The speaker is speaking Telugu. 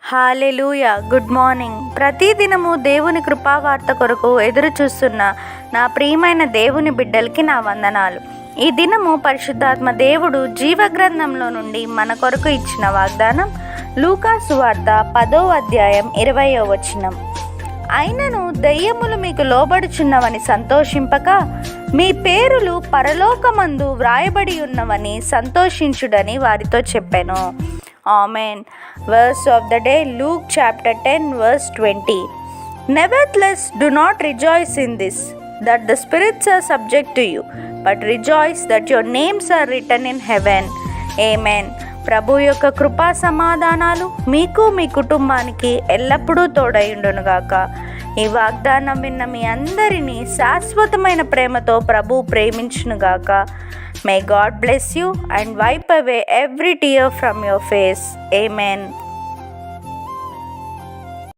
హల్లెలూయా. Good morning. ప్రతిదినము దేవుని కృపావార్త కొరకు ఎదురు చూస్తున్న నా ప్రియమైన దేవుని బిడ్డలకి నా వందనాలు. ఈ దినము పరిశుద్ధాత్మ దేవుడు జీవగ్రంథంలో నుండి మన కొరకు ఇచ్చిన వాగ్దానం లూకా సువార్త 10వ అధ్యాయం 20వ వచనం. అయినను దెయ్యములు మీకు లోబడుచున్నవని సంతోషింపక మీ పేరులు పరలోకమందు వ్రాయబడి ఉన్నవని సంతోషించుడని వారితో చెప్పెను. Amen. Verse of the day, Luke chapter 10 verse 20. Nevertheless, do not rejoice in this, that the spirits are subject to you, but rejoice that your names are written in heaven. Amen. ప్రభు యొక్క కృపా సమాధానాలు మీకు మీ కుటుంబానికి ఎల్లప్పుడూ తోడైండునుగాక. ఈ వాగ్దానం విన్న మీ అందరినీ శాశ్వతమైన ప్రేమతో ప్రభు ప్రేమించునుగాక. May God bless you and wipe away every tear from your face. Amen.